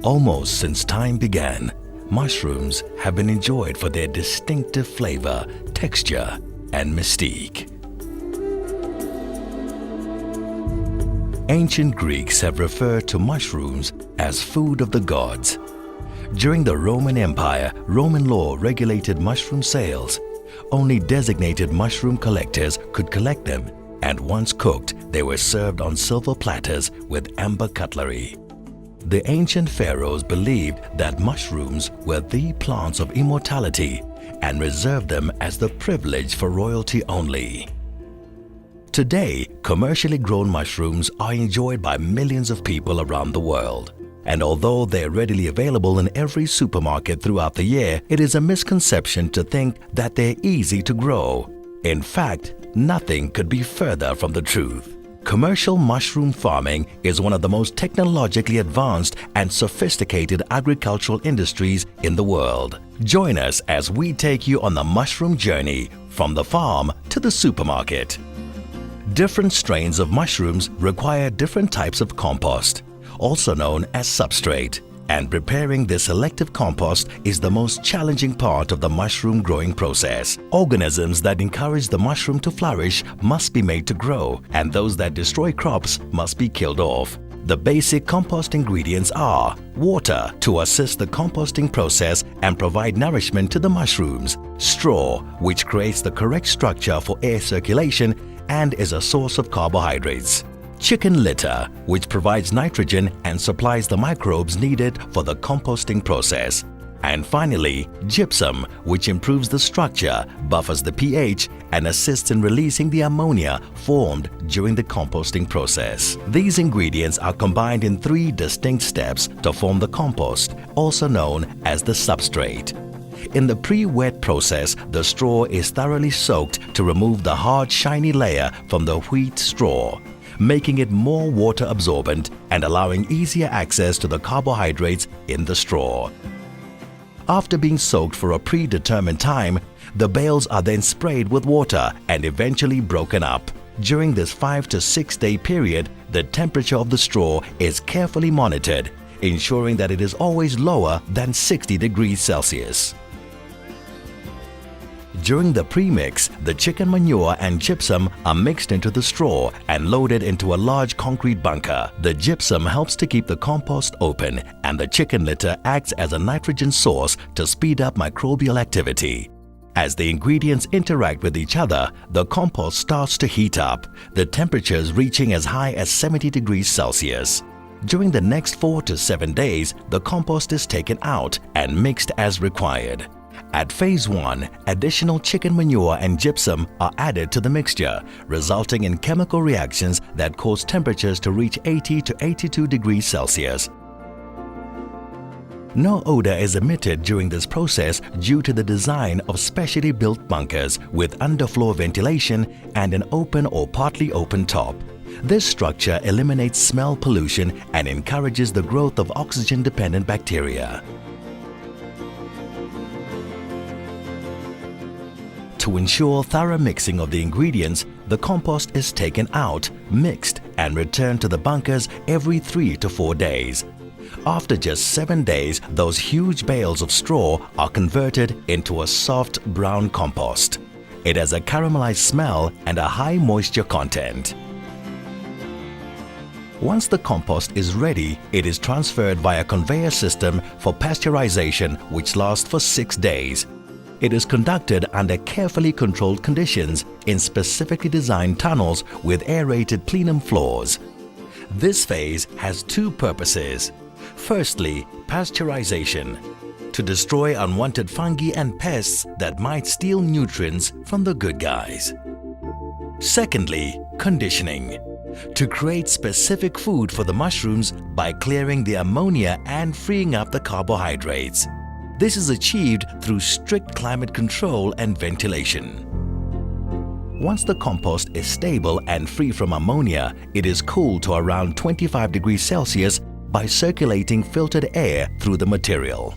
Almost since time began, mushrooms have been enjoyed for their distinctive flavor, texture, and mystique. Ancient Greeks have referred to mushrooms as food of the gods. During the Roman Empire, Roman law regulated mushroom sales. Only designated mushroom collectors could collect them, and once cooked, they were served on silver platters with amber cutlery. The ancient pharaohs believed that mushrooms were the plants of immortality and reserved them as the privilege for royalty only. Today, commercially grown mushrooms are enjoyed by millions of people around the world. And although they are readily available in every supermarket throughout the year, it is a misconception to think that they're easy to grow. In fact, nothing could be further from the truth. Commercial mushroom farming is one of the most technologically advanced and sophisticated agricultural industries in the world. Join us as we take you on the mushroom journey from the farm to the supermarket. Different strains of mushrooms require different types of compost, also known as substrate, and preparing this selective compost is the most challenging part of the mushroom growing process. Organisms that encourage the mushroom to flourish must be made to grow, and those that destroy crops must be killed off. The basic compost ingredients are water to assist the composting process and provide nourishment to the mushrooms, straw, which creates the correct structure for air circulation and is a source of carbohydrates, chicken litter, which provides nitrogen and supplies the microbes needed for the composting process, and finally, gypsum, which improves the structure, buffers the pH, and assists in releasing the ammonia formed during the composting process. These ingredients are combined in 3 distinct steps to form the compost, also known as the substrate. In the pre-wet process, the straw is thoroughly soaked to remove the hard, shiny layer from the wheat straw, making it more water absorbent and allowing easier access to the carbohydrates in the straw. After being soaked for a predetermined time, the bales are then sprayed with water and eventually broken up. During this 5 to 6 day period, the temperature of the straw is carefully monitored, ensuring that it is always lower than 60 degrees Celsius. During the premix, the chicken manure and gypsum are mixed into the straw and loaded into a large concrete bunker. The gypsum helps to keep the compost open, and the chicken litter acts as a nitrogen source to speed up microbial activity. As the ingredients interact with each other, the compost starts to heat up, the temperatures reaching as high as 70 degrees Celsius. During the next 4 to 7 days, the compost is taken out and mixed as required. At phase 1, additional chicken manure and gypsum are added to the mixture, resulting in chemical reactions that cause temperatures to reach 80 to 82 degrees Celsius. No odor is emitted during this process due to the design of specially built bunkers with underfloor ventilation and an open or partly open top. This structure eliminates smell pollution and encourages the growth of oxygen-dependent bacteria. To ensure thorough mixing of the ingredients, the compost is taken out, mixed, and returned to the bunkers every 3 to 4 days. After just 7 days, those huge bales of straw are converted into a soft brown compost. It has a caramelized smell and a high moisture content. Once the compost is ready, it is transferred via a conveyor system for pasteurization, which lasts for 6 days. It is conducted under carefully controlled conditions in specifically designed tunnels with aerated plenum floors. This phase has 2 purposes. Firstly, pasteurization, to destroy unwanted fungi and pests that might steal nutrients from the good guys. Secondly, conditioning, to create specific food for the mushrooms by clearing the ammonia and freeing up the carbohydrates. This is achieved through strict climate control and ventilation. Once the compost is stable and free from ammonia, it is cooled to around 25 degrees Celsius by circulating filtered air through the material.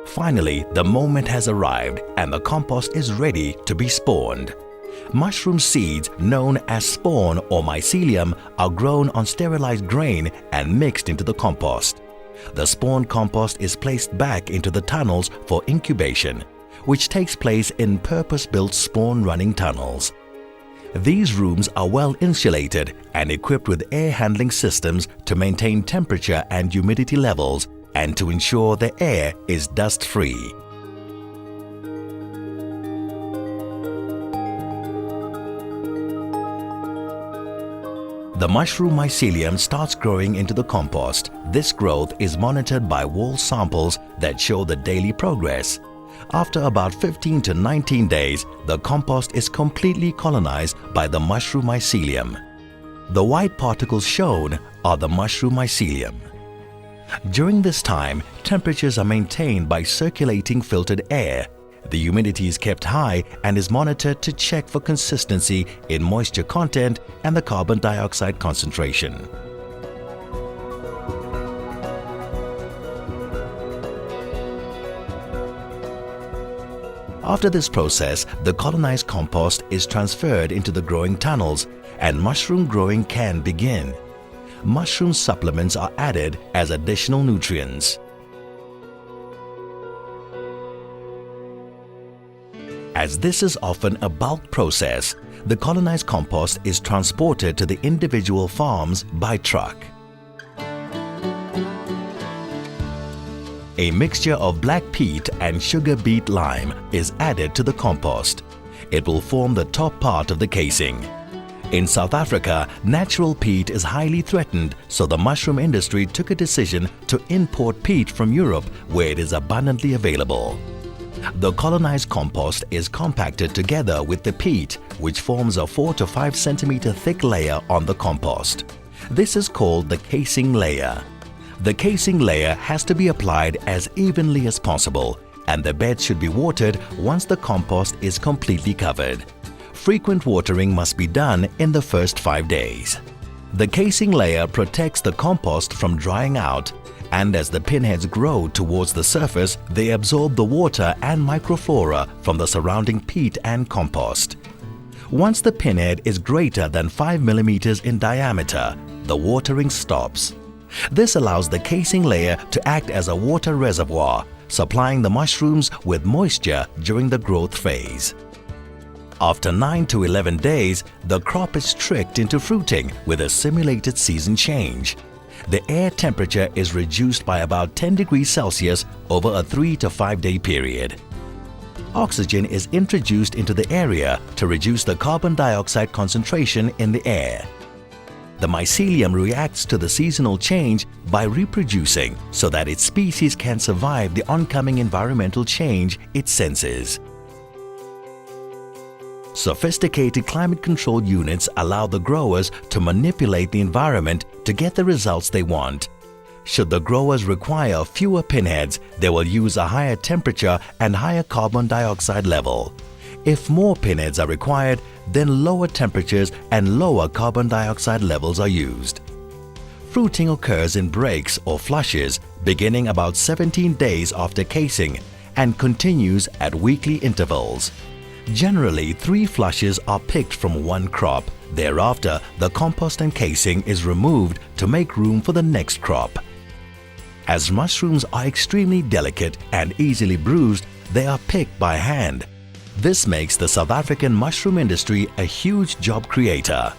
Finally, the moment has arrived and the compost is ready to be spawned. Mushroom seeds known as spawn or mycelium are grown on sterilized grain and mixed into the compost. The spawn compost is placed back into the tunnels for incubation, which takes place in purpose-built spawn-running tunnels. These rooms are well insulated and equipped with air handling systems to maintain temperature and humidity levels and to ensure the air is dust-free. The mushroom mycelium starts growing into the compost. This growth is monitored by wall samples that show the daily progress. After about 15 to 19 days, the compost is completely colonized by the mushroom mycelium. The white particles shown are the mushroom mycelium. During this time, temperatures are maintained by circulating filtered air. The humidity is kept high and is monitored to check for consistency in moisture content and the carbon dioxide concentration. After this process, the colonized compost is transferred into the growing tunnels and mushroom growing can begin. Mushroom supplements are added as additional nutrients. As this is often a bulk process, the colonized compost is transported to the individual farms by truck. A mixture of black peat and sugar beet lime is added to the compost. It will form the top part of the casing. In South Africa, natural peat is highly threatened, so the mushroom industry took a decision to import peat from Europe where it is abundantly available. The colonized compost is compacted together with the peat, which forms a 4 to 5 centimeter thick layer on the compost. This is called the casing layer. The casing layer has to be applied as evenly as possible, and the bed should be watered once the compost is completely covered. Frequent watering must be done in the first 5 days. The casing layer protects the compost from drying out, and as the pinheads grow towards the surface, they absorb the water and microflora from the surrounding peat and compost. Once the pinhead is greater than 5 millimeters in diameter, the watering stops. This allows the casing layer to act as a water reservoir, supplying the mushrooms with moisture during the growth phase. After 9 to 11 days, the crop is tricked into fruiting with a simulated season change. The air temperature is reduced by about 10 degrees Celsius over a 3 to 5 day period. Oxygen is introduced into the area to reduce the carbon dioxide concentration in the air. The mycelium reacts to the seasonal change by reproducing so that its species can survive the oncoming environmental change it senses. Sophisticated climate-control units allow the growers to manipulate the environment to get the results they want. Should the growers require fewer pinheads, they will use a higher temperature and higher carbon dioxide level. If more pinheads are required, then lower temperatures and lower carbon dioxide levels are used. Fruiting occurs in breaks or flushes beginning about 17 days after casing and continues at weekly intervals. Generally, 3 flushes are picked from one crop. Thereafter, the compost and casing is removed to make room for the next crop. As mushrooms are extremely delicate and easily bruised, they are picked by hand. This makes the South African mushroom industry a huge job creator.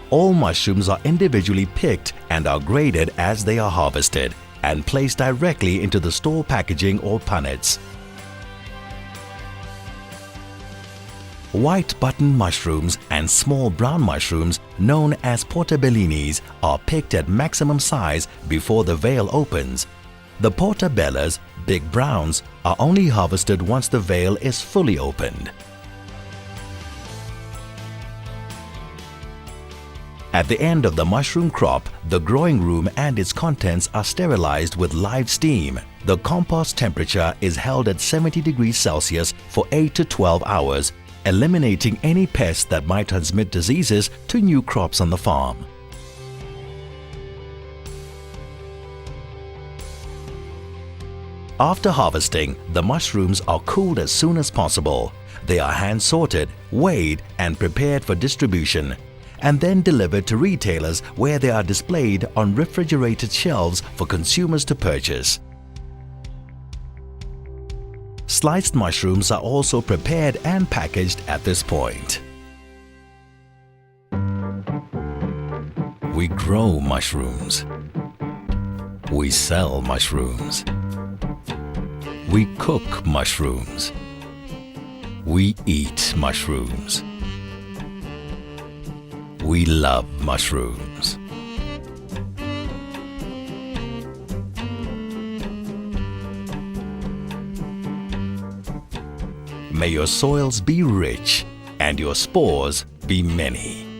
All mushrooms are individually picked and are graded as they are harvested and placed directly into the store packaging or punnets. White button mushrooms and small brown mushrooms known as portabellinis are picked at maximum size before the veil opens. The portabellas, big browns, are only harvested once the veil is fully opened. At the end of the mushroom crop, the growing room and its contents are sterilized with live steam. The compost temperature is held at 70 degrees Celsius for 8 to 12 hours, eliminating any pests that might transmit diseases to new crops on the farm. After harvesting, the mushrooms are cooled as soon as possible. They are hand-sorted, weighed, and prepared for distribution, and then delivered to retailers where they are displayed on refrigerated shelves for consumers to purchase. Sliced mushrooms are also prepared and packaged at this point. We grow mushrooms. We sell mushrooms. We cook mushrooms. We eat mushrooms. We love mushrooms. May your soils be rich and your spores be many.